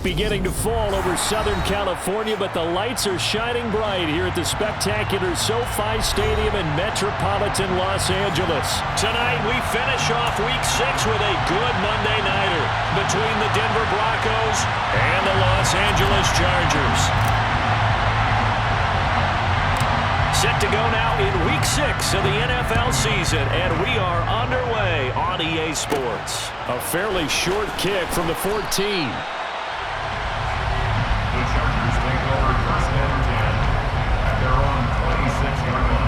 beginning to fall over Southern California, but the lights are shining bright here at the spectacular SoFi Stadium in metropolitan Los Angeles. Tonight, we finish off Week 6 with a good Monday nighter between the Denver Broncos and the Los Angeles Chargers. Set to go now in Week 6 of the NFL season, and we are underway on EA Sports. A fairly short kick from the 14. The Chargers take over first and 10 at their own 26-yard line.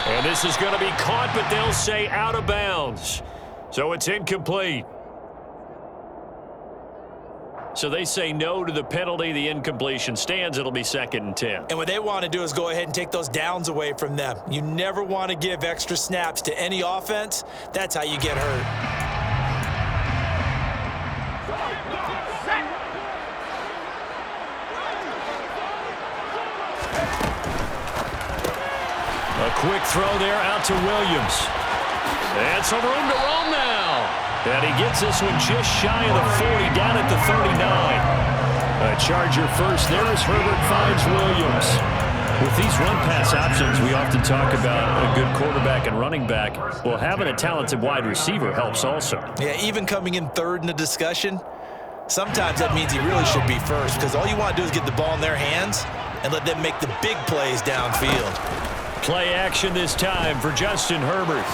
And this is going to be caught, but they'll say out of bounds. So it's incomplete. So they say no to the penalty. The incompletion stands. It'll be 2nd and 10. And what they want to do is go ahead and take those downs away from them. You never want to give extra snaps to any offense. That's how you get hurt. A quick throw there out to Williams. And some room to roam now. And he gets this one just shy of the 40, down at the 39. A Charger first there as Herbert finds Williams. With these run-pass options, we often talk about a good quarterback and running back. Well, having a talented wide receiver helps also. Yeah, even coming in third in the discussion, sometimes that means he really should be first, because all you want to do is get the ball in their hands and let them make the big plays downfield. Play action this time for Justin Herbert.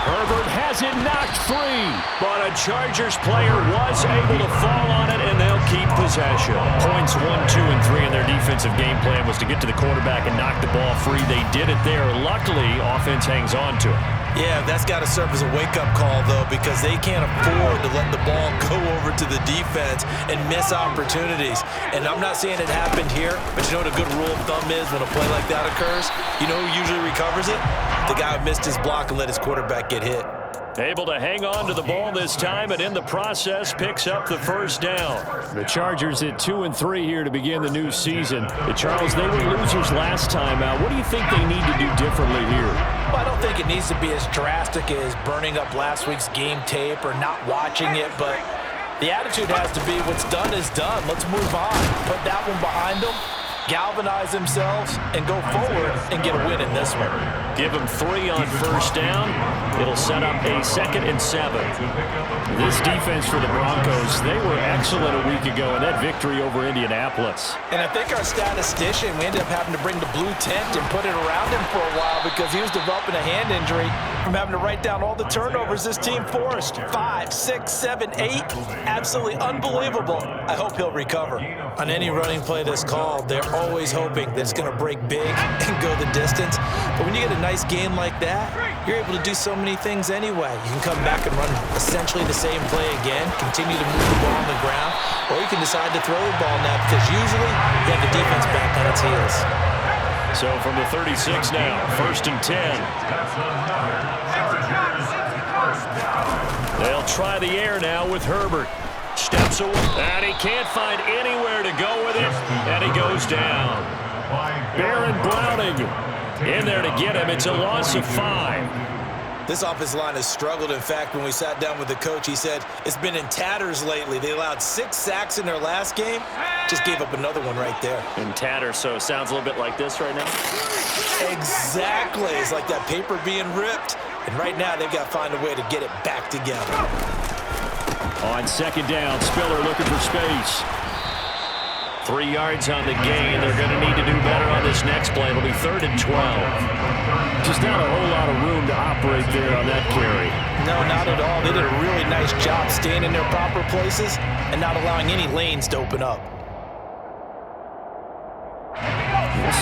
Herbert has it knocked free. But a Chargers player was able to fall on it, and they'll keep possession. Points 1, 2, and 3 in their defensive game plan was to get to the quarterback and knock the ball free. They did it there. Luckily, offense hangs on to it. Yeah, that's got to serve as a wake-up call, though, because they can't afford to let the ball go over to the defense and miss opportunities. And I'm not saying it happened here, but you know what a good rule of thumb is when a play like that occurs? You know who usually recovers it? The guy who missed his block and let his quarterback get hit. Able to hang on to the ball this time, and in the process picks up the first down. The Chargers at 2 and 3 here to begin the new season. Charles, they were losers last time out. What do you think they need to do differently here? Well, I don't think it needs to be as drastic as burning up last week's game tape or not watching it, but the attitude has to be what's done is done. Let's move on. Put that one behind them, galvanize themselves, and go forward and get a win in this one. Give them 3 on first down. It'll set up a 2nd and 7. This defense for the Broncos, they were excellent a week ago in that victory over Indianapolis. And I think our statistician, we ended up having to bring the blue tent and put it around him for a while because he was developing a hand injury from having to write down all the turnovers this team forced. 5, 6, 7, 8. Absolutely unbelievable. I hope he'll recover. On any running play that's called, they're always hoping that it's going to break big and go the distance. But when you get a nice game like that, you're able to do so many things anyway. You can come back and run essentially the same play again, continue to move the ball on the ground, or you can decide to throw the ball now because usually you have the defense back on its heels. So from the 36 now, 1st and 10. They'll try the air now with Herbert. Steps away, and he can't find anywhere to go with it, and he goes down. Baron Browning in there to get him. It's a loss of 5. This offensive line has struggled. In fact, when we sat down with the coach, he said it's been in tatters lately. They allowed 6 sacks in their last game. Just gave up another one right there. In tatters, so it sounds a little bit like this right now? Exactly. It's like that paper being ripped. And right now, they've got to find a way to get it back together. On 2nd down, Spiller looking for space. 3 yards on the gain. They're going to need to do better on this next play. It'll be 3rd and 12. Just not a whole lot of room to operate there on that carry. No, not at all. They did a really nice job staying in their proper places and not allowing any lanes to open up.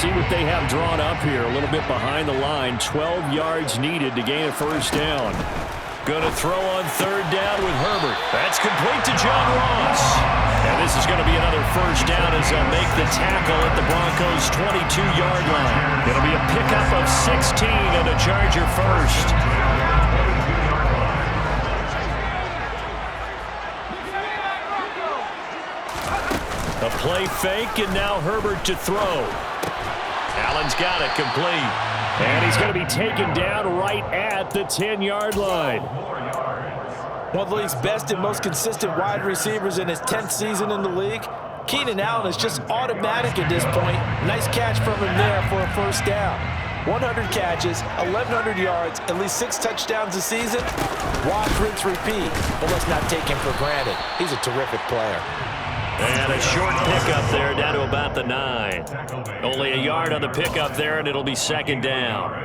see what they have drawn up here. A little bit behind the line. 12 yards needed to gain a first down. Going to throw on third down with Herbert. That's complete to John Ross. And this is going to be another first down as they'll make the tackle at the Broncos' 22-yard line. It'll be a pickup of 16 and a Charger first. A play fake, and now Herbert to throw. Allen's got it complete. And he's going to be taken down right at the 10-yard line. One of the league's best and most consistent wide receivers in his 10th season in the league. Keenan Allen is just automatic at this point. Nice catch from him there for a first down. 100 catches, 1,100 yards, at least 6 touchdowns a season. Watch, rinse, repeat. But let's not take him for granted. He's a terrific player. And a short pickup there down to about the 9. Only a yard on the pickup there, and it'll be second down.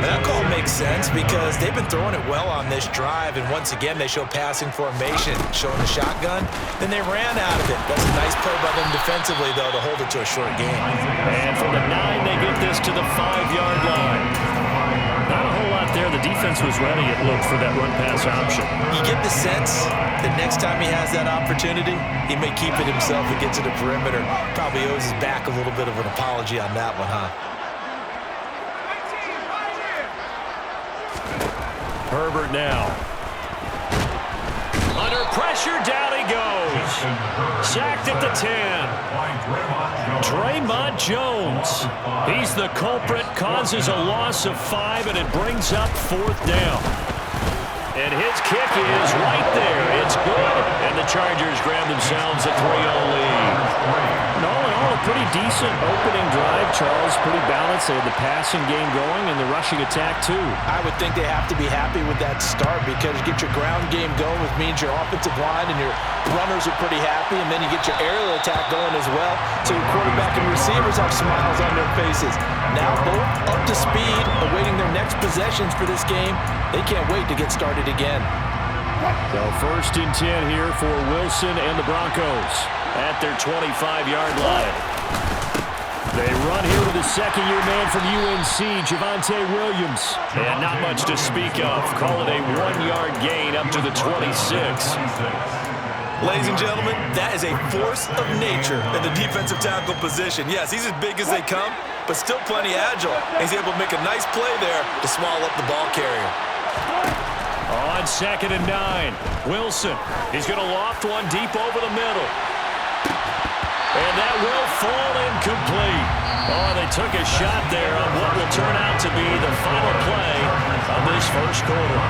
That call makes sense because they've been throwing it well on this drive, and once again they show passing formation, showing the shotgun. Then they ran out of it. That's a nice play by them defensively, though, to hold it to a short game. And from the 9, they get this to the 5-yard line. Not a whole lot there. The defense was ready, it looked, for that run-pass option. You get the sense that next time he has that opportunity, he may keep it himself and get to the perimeter. Probably owes his back a little bit of an apology on that one, huh? Herbert now. Under pressure, down he goes. Sacked at the 10. Draymond Jones. He's the culprit, causes a loss of 5, and it brings up 4th down. And his kick is right there. It's good. And the Chargers grab themselves a 3-0 lead. And all in all, a pretty decent opening drive, Charles. Pretty balanced. They had the passing game going and the rushing attack, too. I would think they have to be happy with that start because you get your ground game going, which means your offensive line and your runners are pretty happy, and then you get your aerial attack going as well. So your quarterback and receivers have smiles on their faces. Now both up to speed, awaiting their next possessions for this game. They can't wait to get started again. So 1st and 10 here for Wilson and the Broncos at their 25-yard line. They run here with a second-year man from UNC, Javonte Williams. And not much to speak of. Call it a 1-yard gain up to the 26. Ladies and gentlemen, that is a force of nature in the defensive tackle position. Yes, he's as big as they come, but still plenty agile. He's able to make a nice play there to swallow up the ball carrier. On 2nd and 9, Wilson. He's going to loft one deep over the middle. And that will fall incomplete. Oh, they took a shot there on what will turn out to be the final play of this first quarter.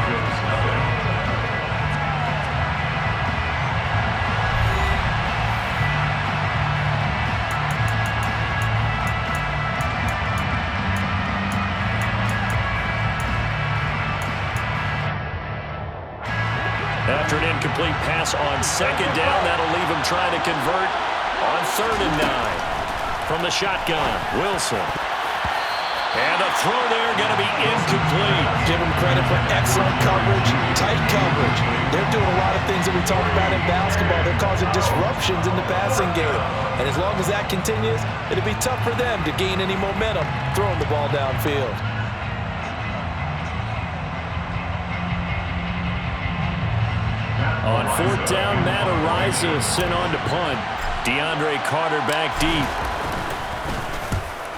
After an incomplete pass on 2nd down, that'll leave him trying to convert on 3rd and 9. From the shotgun, Wilson. And a throw there going to be incomplete. Give them credit for excellent coverage, tight coverage. They're doing a lot of things that we talk about in basketball. They're causing disruptions in the passing game. And as long as that continues, it'll be tough for them to gain any momentum throwing the ball downfield. On 4th down, Matt Ariza sent on to punt. DeAndre Carter back deep.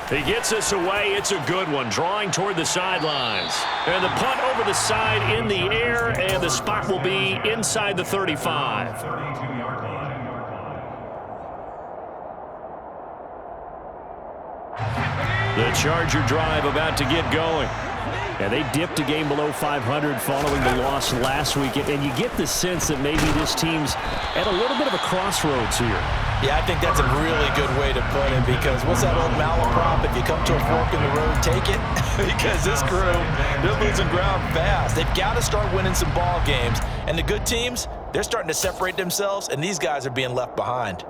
He gets us away. It's a good one, drawing toward the sidelines. And the punt over the side in the air, and the spot will be inside the 35. The Charger drive about to get going. Yeah, they dipped a game below 500 following the loss last week, and you get the sense that maybe this team's at a little bit of a crossroads here. Yeah, I think that's a really good way to put it because what's that old malaprop? If you come to a fork in the road, take it. Because this crew, they're losing ground fast. They've got to start winning some ball games. And the good teams, they're starting to separate themselves, and these guys are being left behind.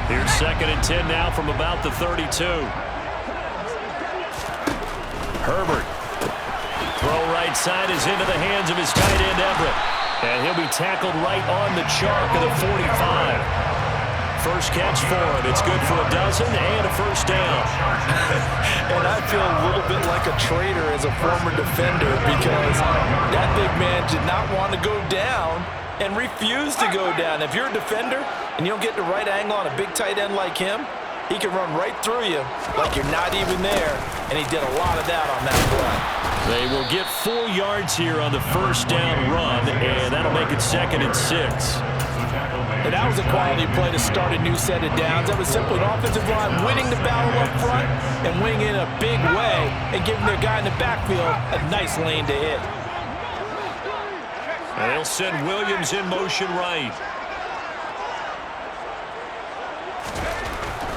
Here's 2nd and 10 now from about the 32. Herbert. Throw right side is into the hands of his tight end, Everett. And he'll be tackled right on the chalk of the 45. first catch for him. It's good for a dozen and a first down. And I feel a little bit like a traitor as a former defender because that big man did not want to go down and refused to go down. If you're a defender and you don't get the right angle on a big tight end like him, he can run right through you like you're not even there, and he did a lot of that on that run. They will get 4 yards here on the first down run, and that'll make it 2nd and 6. And that was a quality play to start a new set of downs. That was simply an offensive line winning the battle up front and winning in a big way and giving their guy in the backfield a nice lane to hit. And they'll send Williams in motion right.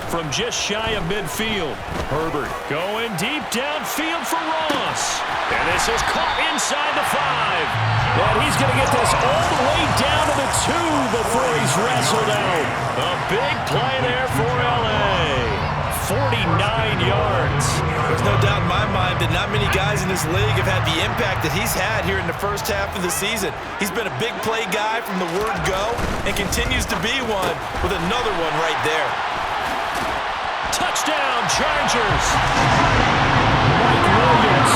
From just shy of midfield, Herbert going deep downfield for Ross. And this is caught inside the 5. And he's going to get this all the way down to the 2 before he's wrestled out. A big play there for L.A. 49 yards. There's no doubt in my mind that not many guys in this league have had the impact that he's had here in the first half of the season. He's been a big play guy from the word go and continues to be one with another one right there. Touchdown, Chargers. Mike Williams,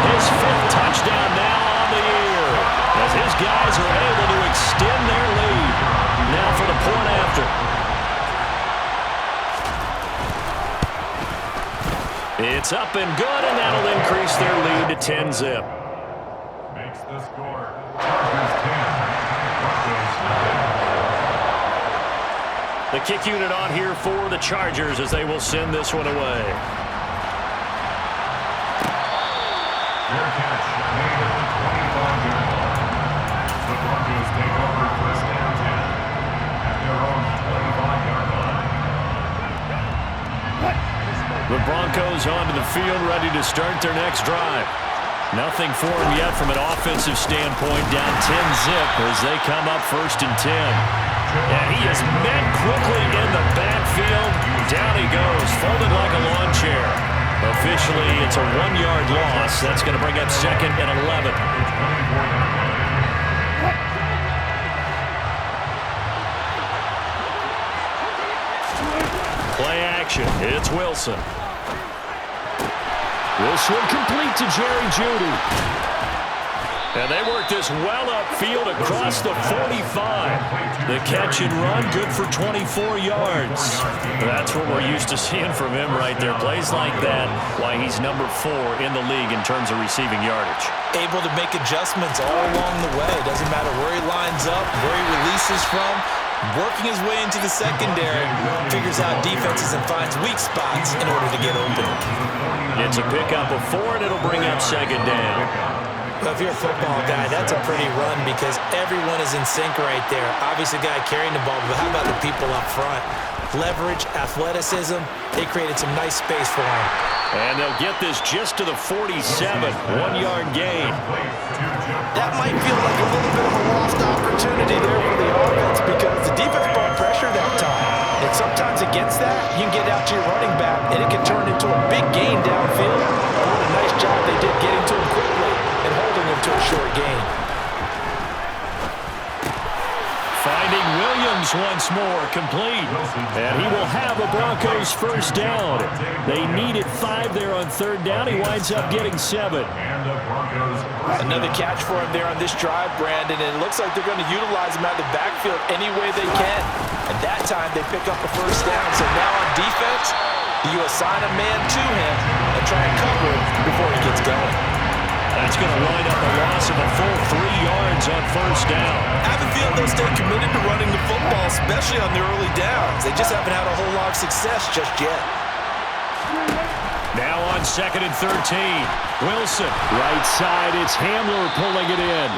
his 5th touchdown now on the year, as his guys are able to extend their lead. Now for the point after. It's up and good, and that'll increase their lead to 10-zip. Makes the score. Chargers 10. The kick unit on here for the Chargers as they will send this one away. Fair catch made at the 25-yard line. The Broncos take over first down 10 at their own 25-yard line. The Broncos onto the field, ready to start their next drive. Nothing for them yet from an offensive standpoint, down 10-zip as they come up 1st and 10. And he is met quickly in the backfield. Down he goes, folded like a lawn chair. Officially, it's a 1-yard loss. That's going to bring up 2nd and 11. Play action. It's Wilson. This one complete to Jerry Jeudy. And they work this well upfield across the 45. The catch and run, good for 24 yards. That's what we're used to seeing from him right there. Plays like that, why he's number 4 in the league in terms of receiving yardage. Able to make adjustments all along the way. Doesn't matter where he lines up, where he releases from. Working his way into the secondary, figures out defenses and finds weak spots in order to get open. It's a pickup of 4, and it'll bring up 2nd down. Well, if you're a football guy, that's a pretty run because everyone is in sync right there. Obviously, the guy carrying the ball, but how about the people up front? Leverage, athleticism, they created some nice space for him. And they'll get this just to the 47, 1-yard gain. That might feel like a little bit of a lost opportunity there for the offense because the defense brought pressure that time. And sometimes against that, you can get out to your running back, and it can turn into a big gain downfield. What a nice job they did getting to him quickly and holding him to a short gain. Finding Williams once more, complete. And he will have a Broncos first down. They needed 5 there on 3rd down. He winds up getting 7. Another catch for him there on this drive, Brandon, and it looks like they're going to utilize him out of the backfield any way they can. And that time they pick up a first down. So now on defense, you assign a man to him and try and cover him before he gets going. That's going to wind up a loss of a full 3 yards on first down. I have a feeling they'll stay committed to running the football, especially on the early downs. They just haven't had a whole lot of success just yet. Now on 2nd and 13. Wilson, right side. It's Hamler pulling it in.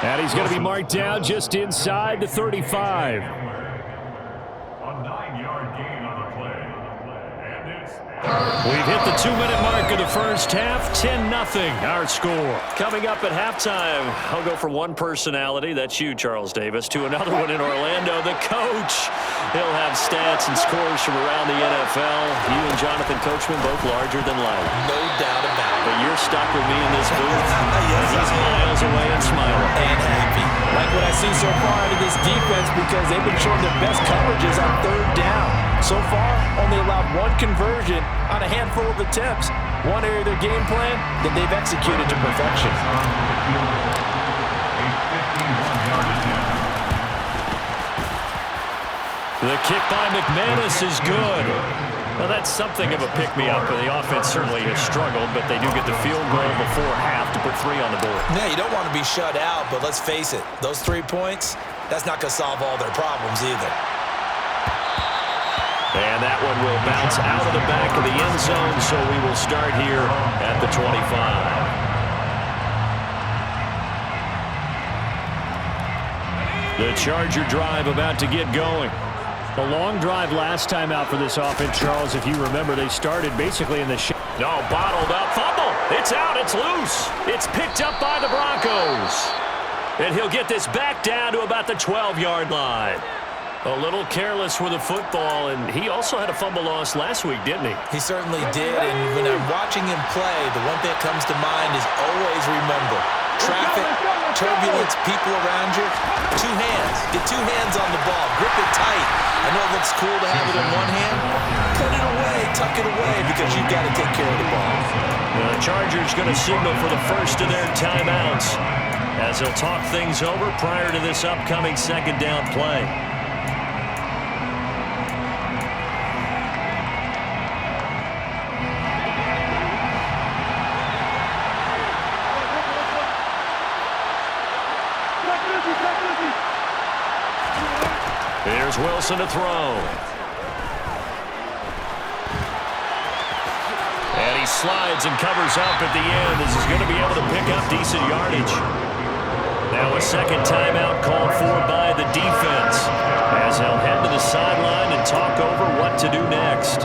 And he's going to be marked down just inside the 35. A 9-yard gain on the play. And it's... We've hit the 2-minute mark of the first half. 10-0 our score. Coming up at halftime, I'll go from one personality, that's you, Charles Davis, to another one in Orlando, the coach. He'll have stats and scores from around the NFL. You and Jonathan Coachman both larger than life. No doubt about it. But you're stuck with me in this booth. Yes, he's miles away and smiling. And happy. Like what I see so far out of this defense because they've been showing their best coverage averages on third down. So far, only allowed one conversion on a handful of attempts. One area of their game plan that they've executed to perfection. The kick by McManus is good. Well, that's something of a pick-me-up. The offense certainly has struggled, but they do get the field goal before half to put 3 on the board. Yeah, you don't want to be shut out, but let's face it, those 3 points, that's not going to solve all their problems either. And that one will bounce out of the back of the end zone, so we will start here at the 25. The Charger drive about to get going. A long drive last time out for this offense, Charles. If you remember, they started basically in the No, bottled up. Fumble. It's out. It's loose. It's picked up by the Broncos. And he'll get this back down to about the 12-yard line. A little careless with the football, and he also had a fumble loss last week, didn't he? He certainly did, and when I'm watching him play, the one thing that comes to mind is always remember, traffic, turbulence, people around you, 2 hands. Get 2 hands on the ball. Grip it tight. I know it looks cool to have it in one hand. Put it away, tuck it away, because you've got to take care of the ball. The Chargers going to signal for the first of their timeouts as they'll talk things over prior to this upcoming second down play. Here's Wilson to throw. And he slides and covers up at the end as he's going to be able to pick up decent yardage. Now a second timeout called for by the defense as they'll head to the sideline and talk over what to do next.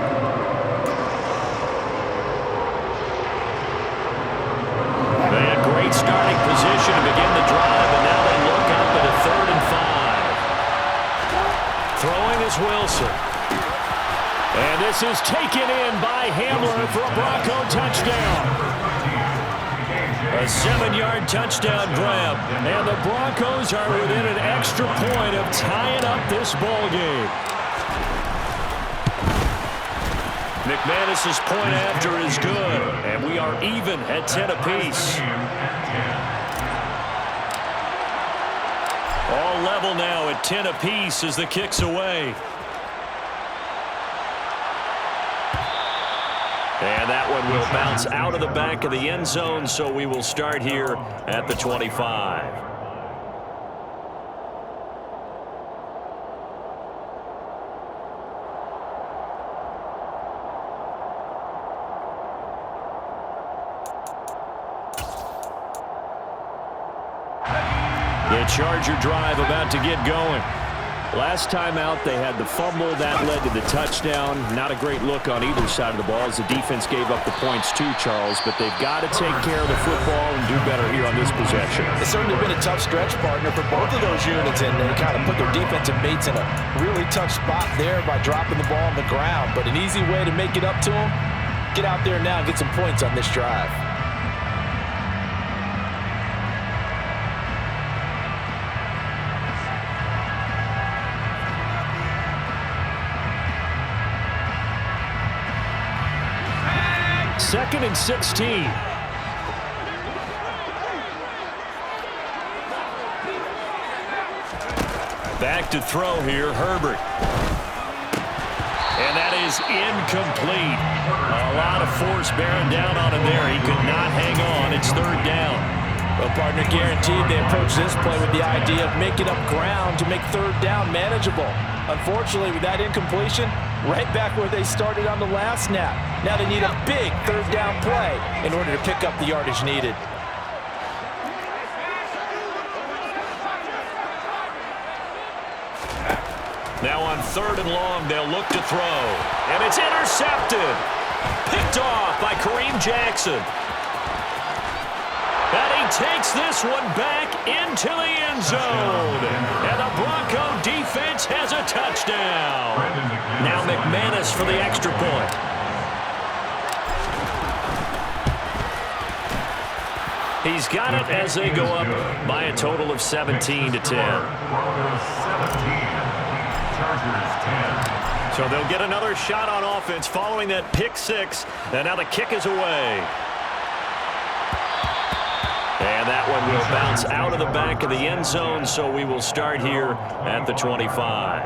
They had great starting position to begin the drive, and now they look up at a 3rd and 5. Throwing is Wilson. And this is taken in by Hamler for a Bronco touchdown. A 7-yard touchdown grab. And the Broncos are within an extra point of tying up this ball game. McManus's point after is good. And we are even at 10 apiece. All level now at 10 apiece as the kick's away. And that one will bounce out of the back of the end zone, so we will start here at the 25. The Charger drive about to get going. Last time out, they had the fumble. That led to the touchdown. Not a great look on either side of the ball as the defense gave up the points too, Charles. But they've got to take care of the football and do better here on this possession. It's certainly been a tough stretch, partner, for both of those units, and they kind of put their defensive mates in a really tough spot there by dropping the ball on the ground. But an easy way to make it up to them, get out there now and get some points on this drive. Second and 16. Back to throw here, Herbert. And that is incomplete. A lot of force bearing down on him there. He could not hang on. It's 3rd down. Well, partner, guaranteed they approach this play with the idea of making up ground to make 3rd down manageable. Unfortunately, with that incompletion, right back where they started on the last snap. Now they need a big 3rd down play in order to pick up the yardage needed. Now on 3rd and long, they'll look to throw. And it's intercepted. Picked off by Kareem Jackson. And he takes this one back into the end zone. And the Bronco defense has a touchdown. Now McManus for the extra point. He's got it as they go up by a total of 17-10. Chargers 10. So they'll get another shot on offense following that pick six. And now the kick is away. And that one will bounce out of the back of the end zone, so we will start here at the 25.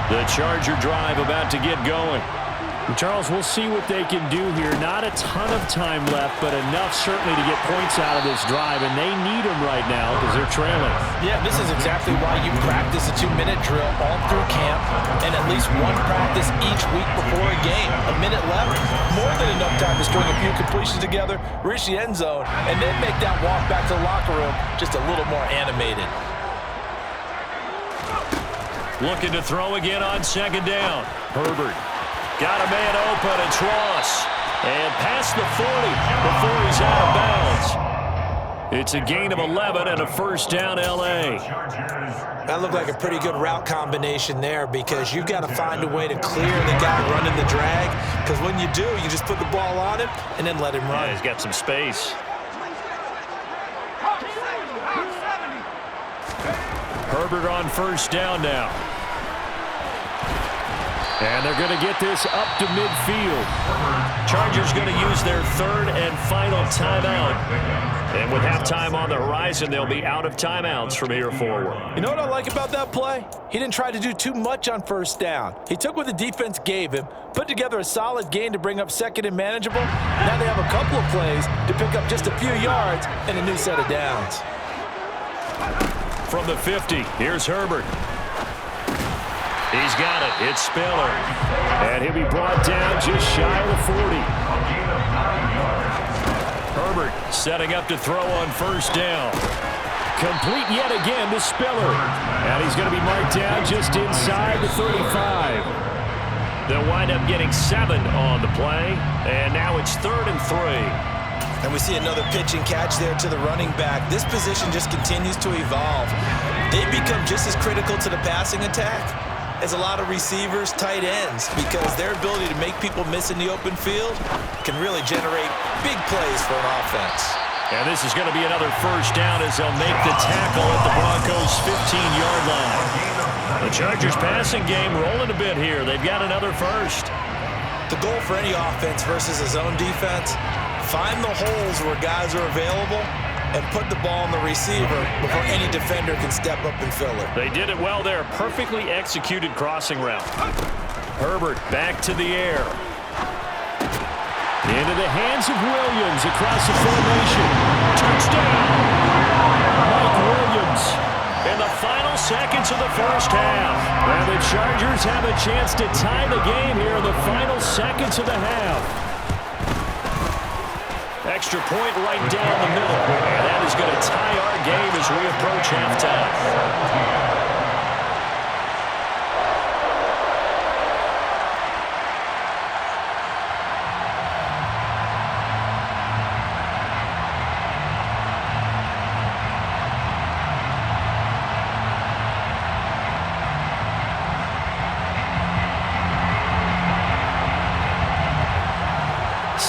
The Charger drive about to get going. Charles, we'll see what they can do here. Not a ton of time left, but enough certainly to get points out of this drive, and they need them right now because they're trailing. Yeah, this is exactly why you practice a 2-minute drill all through camp and at least one practice each week before a game. A minute left, more than enough time to string a few completions together, reach the end zone, and then make that walk back to the locker room just a little more animated. Looking to throw again on second down. Herbert. Got a man open. It's Ross. And past the 40 before he's out of bounds. It's a gain of 11 and a first down, L.A. That looked like a pretty good route combination there because you've got to find a way to clear the guy running the drag, because when you do, you just put the ball on him and then let him run. Yeah, he's got some space. Herbert on first down now. And they're going to get this up to midfield. Chargers going to use their third and final timeout. And with halftime on the horizon, they'll be out of timeouts from here forward. You know what I like about that play? He didn't try to do too much on first down. He took what the defense gave him, put together a solid gain to bring up second and manageable. Now they have a couple of plays to pick up just a few yards and a new set of downs. From the 50, here's Herbert. He's got it. It's Spiller. And he'll be brought down just shy of the 40. Herbert setting up to throw on first down. Complete yet again to Spiller. And he's going to be marked down just inside the 35. They'll wind up getting 7 on the play. And now it's 3rd and 3. And we see another pitch and catch there to the running back. This position just continues to evolve. They become just as critical to the passing attack as a lot of receivers, tight ends, because their ability to make people miss in the open field can really generate big plays for an offense. And this is going to be another first down as they'll make the tackle at the Broncos' 15-yard line. The Chargers passing game rolling a bit here. They've got another first. The goal for any offense versus a zone defense, find the holes where guys are available and put the ball on the receiver before any defender can step up and fill it. They did it well there. Perfectly executed crossing route. Herbert back to the air. Into the hands of Williams across the formation. Touchdown! Mike Williams in the final seconds of the first half. And the Chargers have a chance to tie the game here in the final seconds of the half. Extra point right down the middle. And that is going to tie our game as we approach halftime.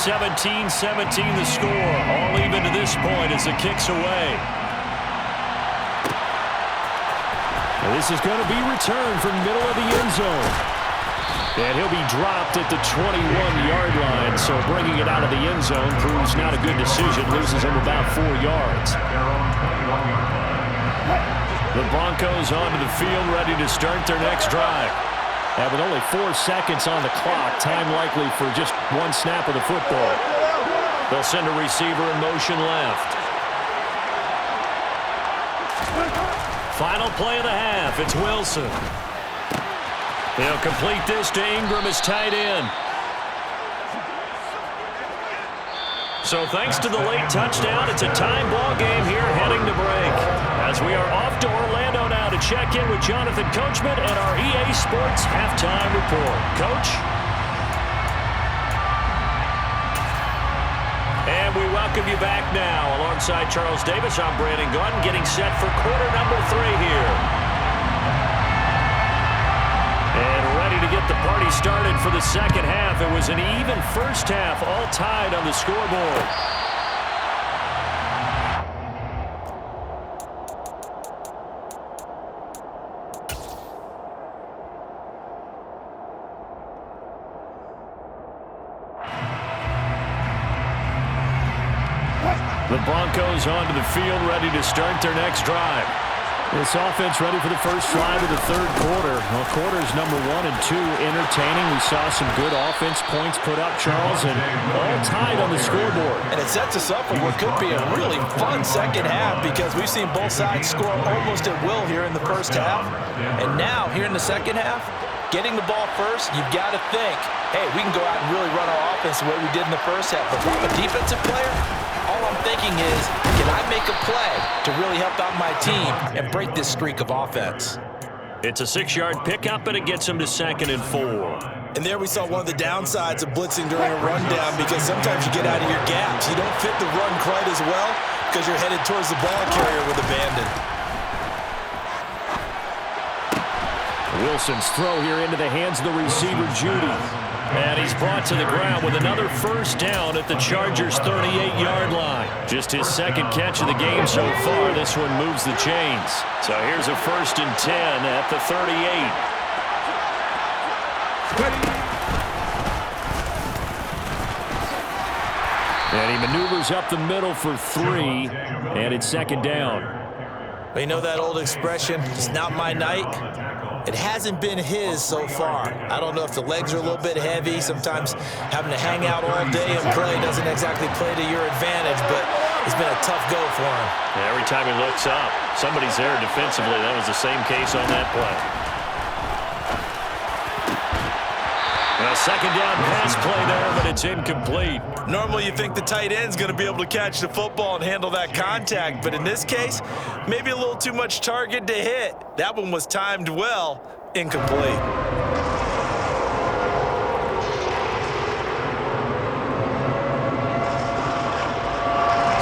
17-17 the score. All even to this point as the kick's away. And this is going to be returned from middle of the end zone. And he'll be dropped at the 21-yard line. So bringing it out of the end zone proves not a good decision. Loses him about 4 yards. The Broncos onto the field ready to start their next drive. And with only 4 seconds on the clock, time likely for just one snap of the football. They'll send a receiver in motion left. Final play of the half. It's Wilson. He'll complete this to Ingram as tight end. So thanks to the late touchdown, it's a time ball game here heading to break. As we are off to Orlando now to check in with Jonathan Coachman and our EA Sports Halftime Report. Coach? And we welcome you back now. Alongside Charles Davis, I'm Brandon Gunn, getting set for quarter number 3 here. And ready to get get the party started for the second half. It was an even first half, all tied on the scoreboard. The Broncos onto the field, ready to start their next drive. This offense ready for the first drive of the third quarter. Well, quarters number 1 and 2 entertaining. We saw some good offense points put up, Charles, and all tied on the scoreboard. And it sets us up for what could be a really fun second half because we've seen both sides score almost at will here in the first half. And now, here in the second half, getting the ball first, you've got to think, hey, we can go out and really run our offense the way we did in the first half. But if I'm a defensive player, all I'm thinking is, can I make a play to really help out my team and break this streak of offense? It's a 6-yard pickup, and it gets him to 2nd and 4. And there we saw one of the downsides of blitzing during a rundown because sometimes you get out of your gaps. You don't fit the run quite as well because you're headed towards the ball carrier with abandon. Wilson's throw here into the hands of the receiver, Judy. And he's brought to the ground with another first down at the Chargers' 38-yard line. Just his second catch of the game so far. This one moves the chains. So here's a 1st and 10 at the 38. And he maneuvers up the middle for 3, and it's 2nd down. Well, you know that old expression, it's not my night? It hasn't been his so far. I don't know if the legs are a little bit heavy. Sometimes having to hang out all day and play doesn't exactly play to your advantage, but it's been a tough go for him. Yeah, every time he looks up, somebody's there defensively. That was the same case on that play. A 2nd down pass play there, but it's incomplete. Normally you think the tight end's going to be able to catch the football and handle that contact, but in this case, maybe a little too much target to hit. That one was timed well, incomplete.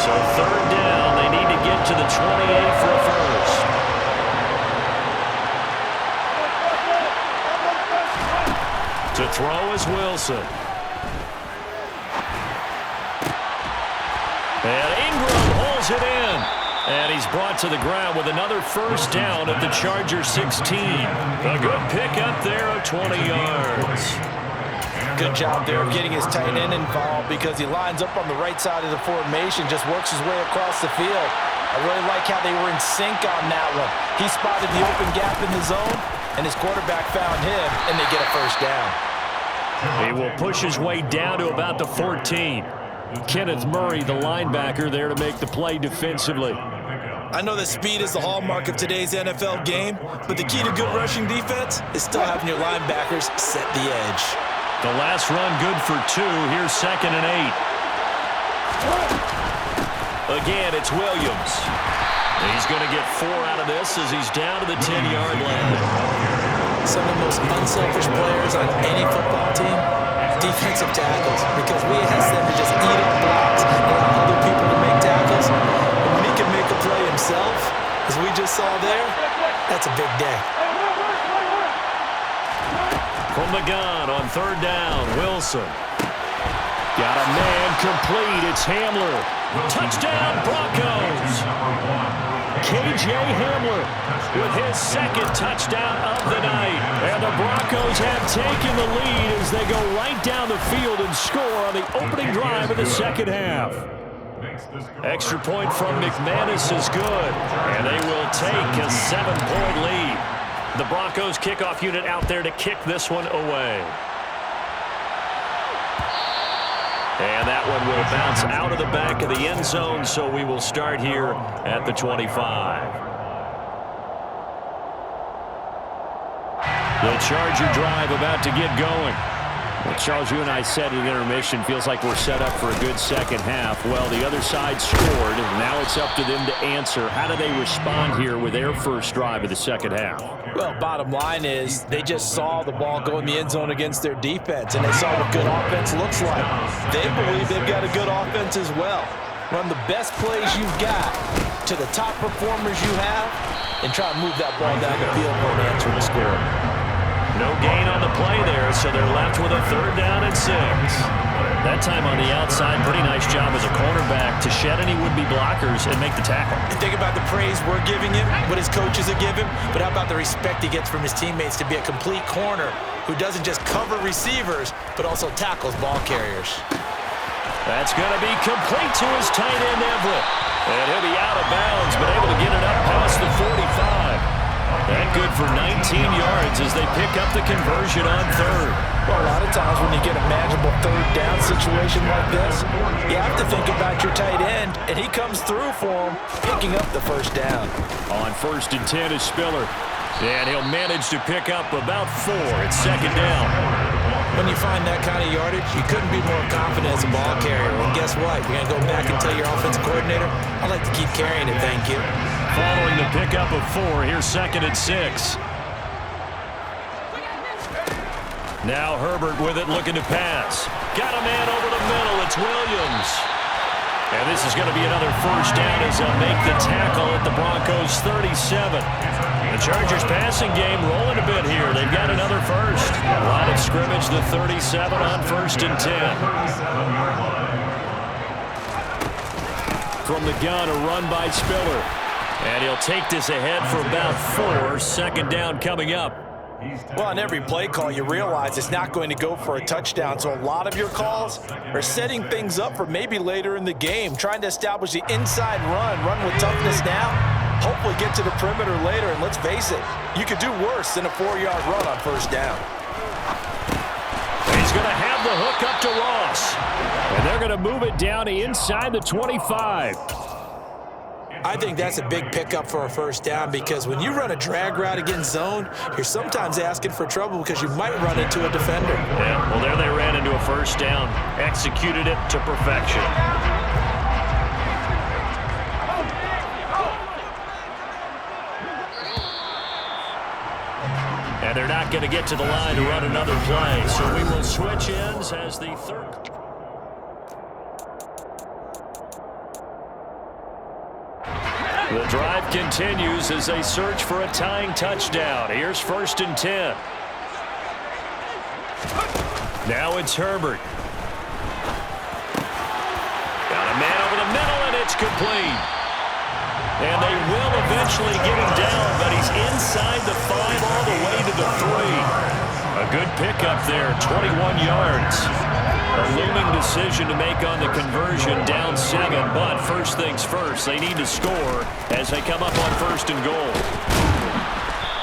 So 3rd down, they need to get to the 28 for a first. To throw is Wilson. And Ingram holds it in. And he's brought to the ground with another first down at the Chargers 16. A good pickup there of 20 yards. Good job there of getting his tight end involved because he lines up on the right side of the formation, just works his way across the field. I really like how they were in sync on that one. He spotted the open gap in the zone, and his quarterback found him, and they get a first down. He will push his way down to about the 14. Kenneth Murray, the linebacker, there to make the play defensively. I know that speed is the hallmark of today's NFL game, but the key to good rushing defense is still having your linebackers set the edge. The last run good for 2. Here's 2nd and 8. Again, it's Williams. He's going to get 4 out of this as he's down to the 10-yard line. Some of the most unselfish players on any football team, defensive tackles, because we ask them to just eat up blocks and allow other people to make tackles. But when he can make a play himself, as we just saw there, that's a big day. From the gun on 3rd down, Wilson. Got a man complete. It's Hamler. Touchdown, Broncos. K.J. Hamler with his 2nd touchdown of the night. And the Broncos have taken the lead as they go right down the field and score on the opening drive of the second half. Extra point from McManus is good, and they will take a 7-point lead. The Broncos kickoff unit out there to kick this one away. And that one will bounce out of the back of the end zone, so we will start here at the 25. The Charger drive about to get going. Well, Charles, you and I said in intermission, feels like we're set up for a good second half. Well, the other side scored. Now it's up to them to answer. How do they respond here with their first drive of the second half? Well, bottom line is they just saw the ball go in the end zone against their defense, and they saw what good offense looks like. They believe they've got a good offense as well. Run the best plays you've got to the top performers you have, and try to move that ball down the field and answer the score. No gain on the play there, so they're left with a 3rd down and 6. That time on the outside, pretty nice job as a cornerback to shed any would-be blockers and make the tackle. And think about the praise we're giving him, what his coaches are giving, but how about the respect he gets from his teammates to be a complete corner who doesn't just cover receivers, but also tackles ball carriers. That's going to be complete to his tight end, Everett. And he'll be out of bounds, but able to get it up past the 45. That good for 19 yards as they pick up the conversion on 3rd. Well, a lot of times when you get a manageable 3rd down situation like this, you have to think about your tight end, and he comes through for him, picking up the 1st down. On 1st and 10 is Spiller. And he'll manage to pick up about 4. It's 2nd down. When you find that kind of yardage, you couldn't be more confident as a ball carrier. And guess what? You're going to go back and tell your offensive coordinator, I'd like to keep carrying it, thank you. Following the pickup of 4, here's 2nd and 6. Now Herbert with it, looking to pass. Got a man over the middle. It's Williams. And this is going to be another 1st down as they'll make the tackle at the Broncos' 37. The Chargers passing game rolling a bit here. They've got another 1st. Line of scrimmage, the 37 on 1st and 10. From the gun, a run by Spiller. And he'll take this ahead for about 4. 2nd down coming up. Well, on every play call, you realize it's not going to go for a touchdown. So a lot of your calls are setting things up for maybe later in the game, trying to establish the inside run with toughness now, hopefully get to the perimeter later. And let's face it, you could do worse than a 4-yard run on 1st down. He's going to have the hook up to Ross. And they're going to move it down inside the 25. I think that's a big pickup for a 1st down because when you run a drag route against zone, you're sometimes asking for trouble because you might run into a defender. Yeah, well, there they ran into a 1st down. Executed it to perfection. And they're not going to get to the line to run another play, so we will switch ends as the 3rd. The drive continues as they search for a tying touchdown. Here's 1st and 10. Now it's Herbert. Got a man over the middle, and it's complete. And they will eventually get him down, but he's inside the 5 all the way to the 3. A good pickup there, 21 yards. A looming decision to make on the conversion, down 7, but first things first, they need to score as they come up on 1st and goal.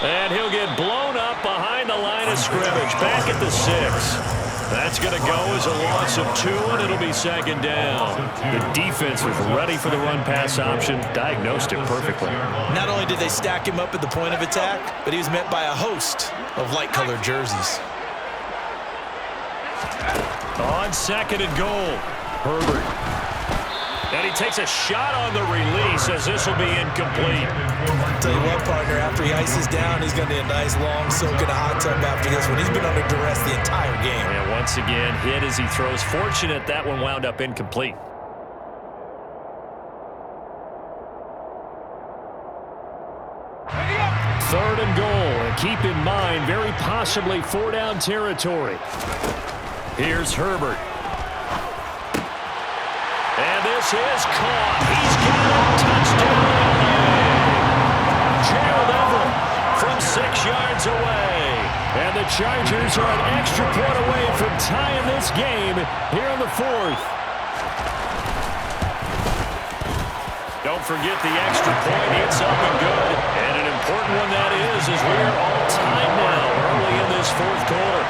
And he'll get blown up behind the line of scrimmage, back at the 6. That's going to go as a loss of 2, and it'll be 2nd down. The defense was ready for the run-pass option, diagnosed it perfectly. Not only did they stack him up at the point of attack, but he was met by a host of light-colored jerseys. On 2nd and goal, Herbert. And he takes a shot on the release as this will be incomplete. I'll tell you what, partner, after he ices down, he's going to need a nice long soak in a hot tub after this one. He's been under duress the entire game. And once again, hit as he throws. Fortunate that one wound up incomplete. Third and goal, and keep in mind, very possibly 4-down territory. Here's Herbert. And this is caught. He's got a touchdown. Gerald Everett from 6 yards away. And the Chargers are an extra point away from tying this game here in the 4th. Don't forget the extra point. It's up and good. And an important one that is as we are all tied now early in this 4th quarter.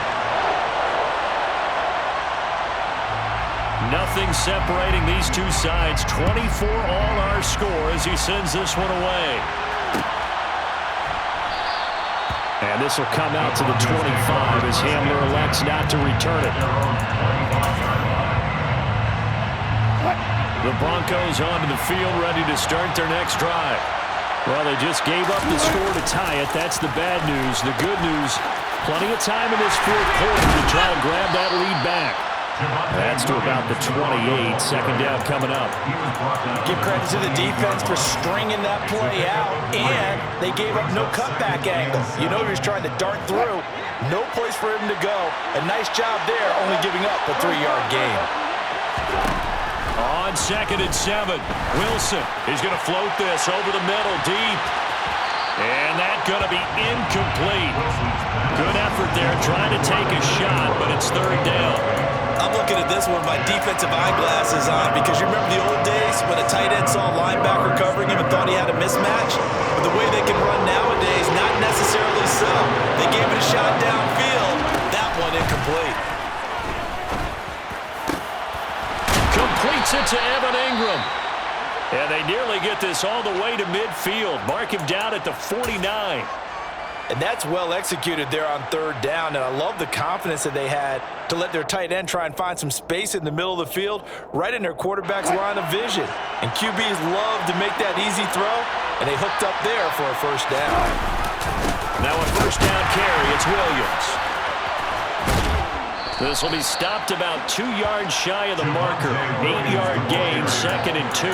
Nothing separating these two sides. 24 all our score as he sends this one away. And this will come out to the 25 as Hamler elects not to return it. The Broncos onto the field, ready to start their next drive. Well, they just gave up the score to tie it. That's the bad news. The good news, plenty of time in this 4th quarter to try and grab that lead back. That's to about the 28. 2nd down coming up. Give credit to the defense for stringing that play out, and they gave up no cutback angle. You know he was trying to dart through. No place for him to go. A nice job there, only giving up a 3-yard gain. On 2nd and 7, Wilson. He's going to float this over the middle, deep. And that's going to be incomplete. Good effort there, trying to take a shot, but it's 3rd down. I'm looking at this one with my defensive eyeglasses on because you remember the old days when a tight end saw a linebacker covering him and thought he had a mismatch? But the way they can run nowadays, not necessarily so. They gave it a shot downfield. That one incomplete. Completes it to Evan Ingram. And they nearly get this all the way to midfield. Mark him down at the 49. And that's well executed there on 3rd down. And I love the confidence that they had to let their tight end try and find some space in the middle of the field, right in their quarterback's line of vision. And QBs love to make that easy throw, and they hooked up there for a 1st down. Now a 1st down carry, it's Williams. This will be stopped about 2 yards shy of the marker. 8-yard gain, 2nd and 2.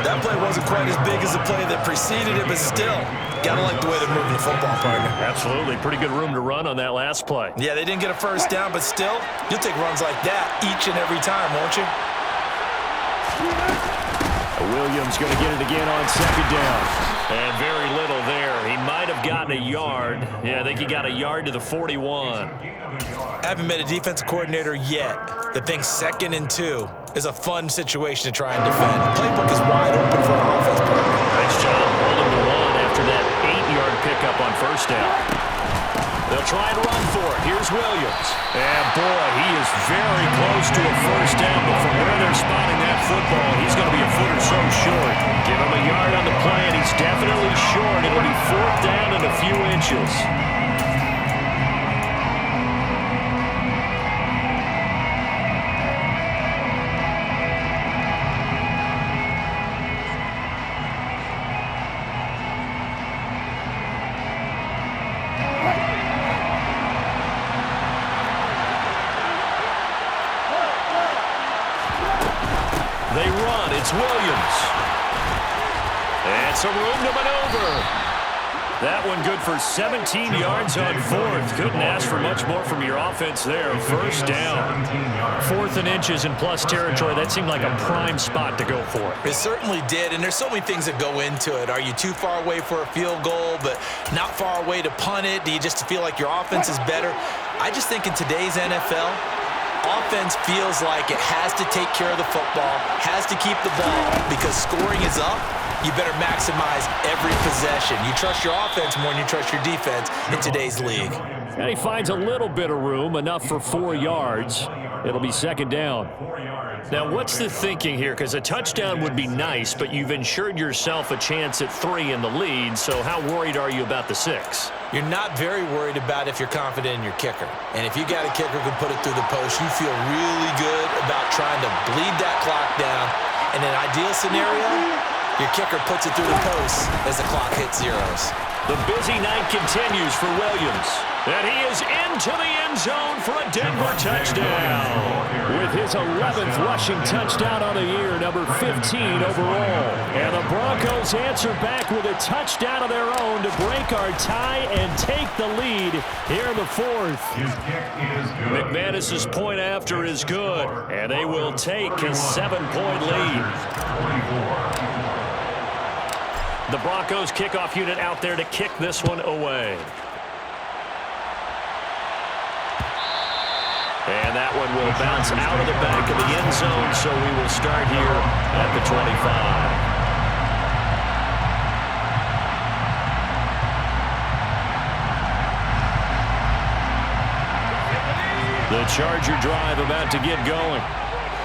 That play wasn't quite as big as the play that preceded it, but still, gotta like the way they're moving the football, partner. Absolutely. Pretty good room to run on that last play. Yeah, they didn't get a 1st down, but still, you'll take runs like that each and every time, won't you? Williams going to get it again on 2nd down. And very little there. He might have gotten a yard. Yeah, I think he got a yard to the 41. I haven't met a defensive coordinator yet that thinks 2nd and 2 is a fun situation to try and defend. The playbook is wide open for an offense partner. Nice job holding the run after that 8-yard pickup on 1st down. They'll try and run for it. Here's Williams. And, boy, he is very close to a 1st down, but from where they're spotting that football, he's going to be a foot or so short. Give him a yard on the play, and he's definitely short. It'll be 4th down and a few inches. They run. It's Williams. And some room to maneuver. That one good for 17 yards on 4th. Couldn't ask for much more from your offense there. 1st down. 4th and inches in plus territory. That seemed like a prime spot to go for. It certainly did, and there's so many things that go into it. Are you too far away for a field goal, but not far away to punt it? Do you just feel like your offense is better? I just think in today's NFL, offense feels like it has to take care of the football, has to keep the ball, because scoring is up. You better maximize every possession. You trust your offense more than you trust your defense in today's league. And he finds a little bit of room, enough for 4 yards. It'll be 2nd down. Now, what's the thinking here? Because a touchdown would be nice, but you've ensured yourself a chance at 3 in the lead, so how worried are you about the 6? You're not very worried about if you're confident in your kicker. And if you got a kicker who can put it through the post, you feel really good about trying to bleed that clock down. In an ideal scenario, your kicker puts it through the post as the clock hits zeros. The busy night continues for Williams. And he is into the end zone for a Denver touchdown. With his 11th rushing touchdown on the year, number 15 overall. And the Broncos answer back with a touchdown of their own to break our tie and take the lead here in the 4th. McManus's point after is good, and they will take a 7-point lead. The Broncos kickoff unit out there to kick this one away. And that one will bounce out of the back of the end zone, so we will start here at the 25. The Charger drive about to get going.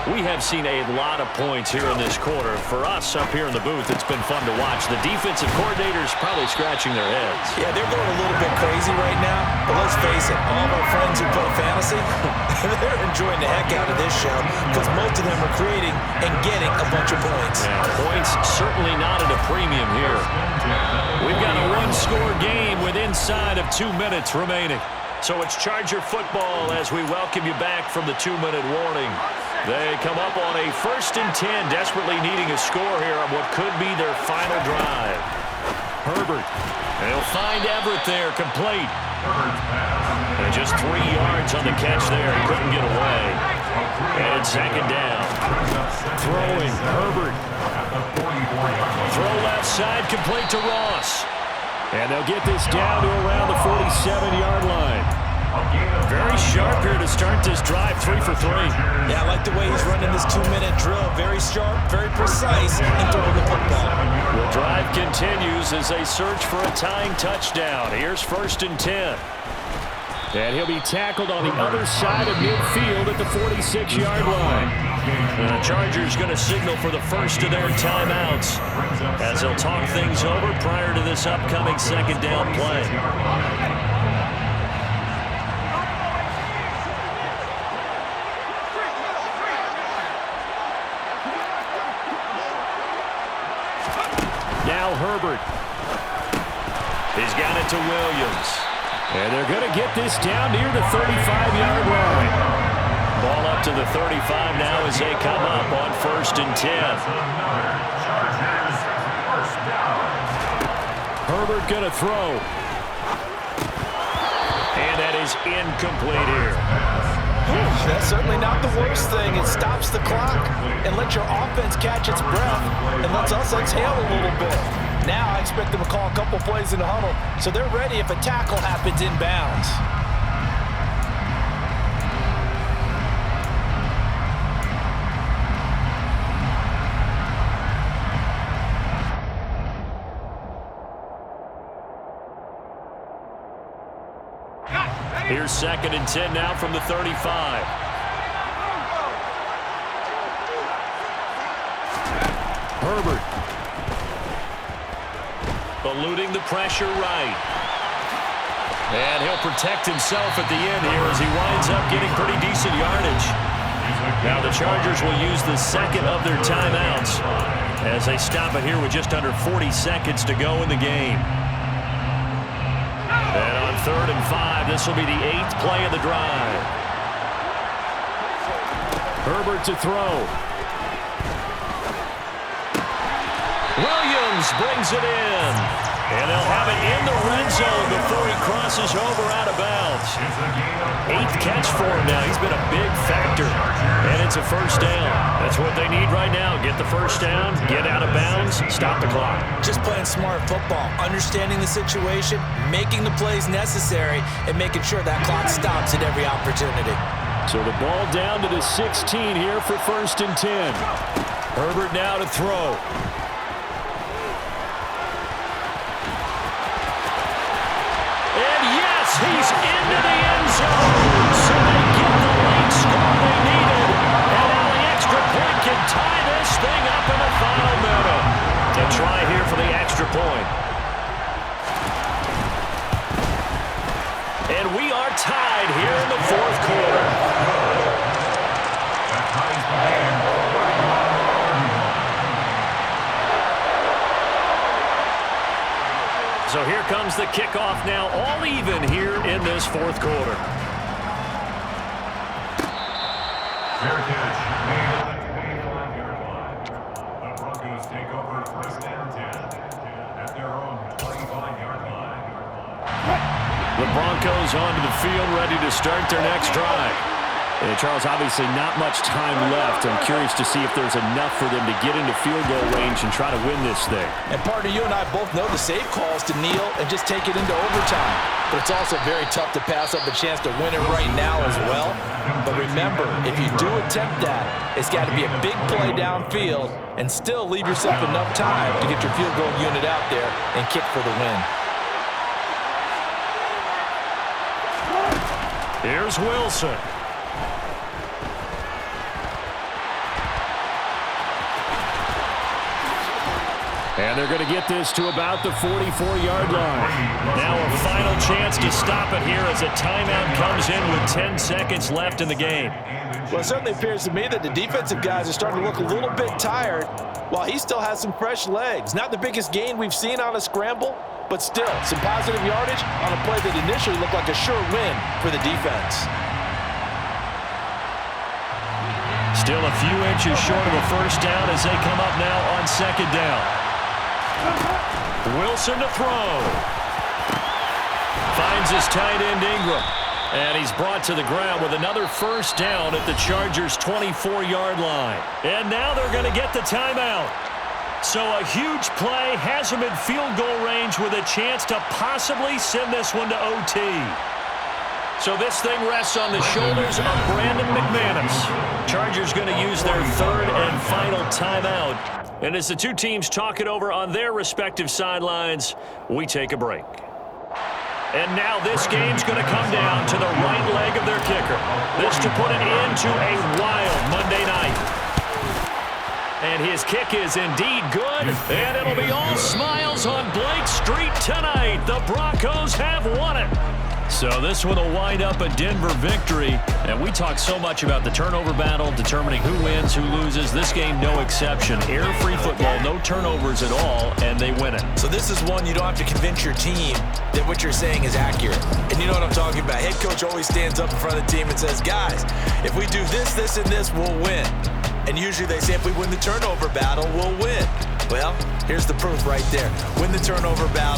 We have seen a lot of points here in this quarter. For us up here in the booth, it's been fun to watch. The defensive coordinators probably scratching their heads. Yeah, they're going a little bit crazy right now. But let's face it, all of our friends who play fantasy, they're enjoying the heck out of this show because most of them are creating and getting a bunch of points. Yeah, points certainly not at a premium here. We've got a one-score game with inside of 2 minutes remaining. So it's Charger football as we welcome you back from the 2-minute warning. They come up on a 1st and 10, desperately needing a score here on what could be their final drive. Herbert, they'll find Everett there, complete. And just 3 yards on the catch there. He couldn't get away. And it's second down. Throwing, Herbert. Throw left side, complete to Ross. And they'll get this down to around the 47-yard line. Very sharp here to start this drive, 3 for 3. Yeah, I like the way he's running this 2-minute drill. Very sharp, very precise in throwing the football. The drive continues as they search for a tying touchdown. Here's 1st and 10. And he'll be tackled on the other side of midfield at the 46-yard line. And the Chargers going to signal for the first of their timeouts as they'll talk things over prior to this upcoming second down play. Now Herbert. He's got it to Williams. And they're going to get this down near the 35-yard line. Ball up to the 35 now as they come up on 1st and 10. Herbert going to throw. And that is incomplete here. That's certainly not the worst thing. It stops the clock and lets your offense catch its breath and lets us exhale a little bit. Now I expect them to call a couple plays in the huddle so they're ready if a tackle happens inbounds. Here's 2nd and 10 now from the 35. Herbert. Eluding the pressure right. And he'll protect himself at the end here as he winds up getting pretty decent yardage. Now the Chargers will use the second of their timeouts as they stop it here with just under 40 seconds to go in the game. And on 3rd and 5, this will be the 8th play of the drive. Herbert to throw. Williams brings it in. And they'll have it in the red zone before he crosses over out of bounds. 8th catch for him now. He's been a big factor. And it's a first down. That's what they need right now. Get the first down, get out of bounds, stop the clock. Just playing smart football, understanding the situation, making the plays necessary, and making sure that clock stops at every opportunity. So the ball down to the 16 here for 1st and 10. Herbert now to throw. He's into the end zone, so they get the late score they needed, and now the extra point can tie this thing up in the final minute. To try here for the extra point. And we are tied here in the 4th quarter. So here comes the kickoff now, all even here in this 4th quarter. Fair catch made at the 25-yard line. The Broncos take over 1st and 10 at their own 25-yard line. The Broncos onto the field, ready to start their next drive. And Charles, obviously not much time left. I'm curious to see if there's enough for them to get into field goal range and try to win this thing. And partner, you and I both know the safe calls to kneel and just take it into overtime. But it's also very tough to pass up a chance to win it right now as well. But remember, if you do attempt that, it's got to be a big play downfield and still leave yourself enough time to get your field goal unit out there and kick for the win. Here's Wilson. And they're going to get this to about the 44-yard line. Now a final chance to stop it here as a timeout comes in with 10 seconds left in the game. Well, it certainly appears to me that the defensive guys are starting to look a little bit tired while he still has some fresh legs. Not the biggest gain we've seen on a scramble, but still some positive yardage on a play that initially looked like a sure win for the defense. Still a few inches short of a first down as they come up now on 2nd down. Wilson to throw. Finds his tight end Ingram. And he's brought to the ground with another first down at the Chargers' 24-yard line. And now they're going to get the timeout. So a huge play has him in field goal range with a chance to possibly send this one to OT. So this thing rests on the shoulders of Brandon McManus. Chargers going to use their third and final timeout. And as the two teams talk it over on their respective sidelines, we take a break. And now this game's going to come down to the right leg of their kicker. This to put it into a wild Monday night. And his kick is indeed good. And it'll be all smiles on Blake Street tonight. The Broncos have won it. So this one will wind up a Denver victory. And we talk so much about the turnover battle, determining who wins, who loses. This game, no exception. Air-free football, no turnovers at all, and they win it. So this is one you don't have to convince your team that what you're saying is accurate. And you know what I'm talking about. Head coach always stands up in front of the team and says, guys, if we do this, this, and this, we'll win. And usually they say if we win the turnover battle, we'll win. Well, here's the proof right there. Win the turnover battle,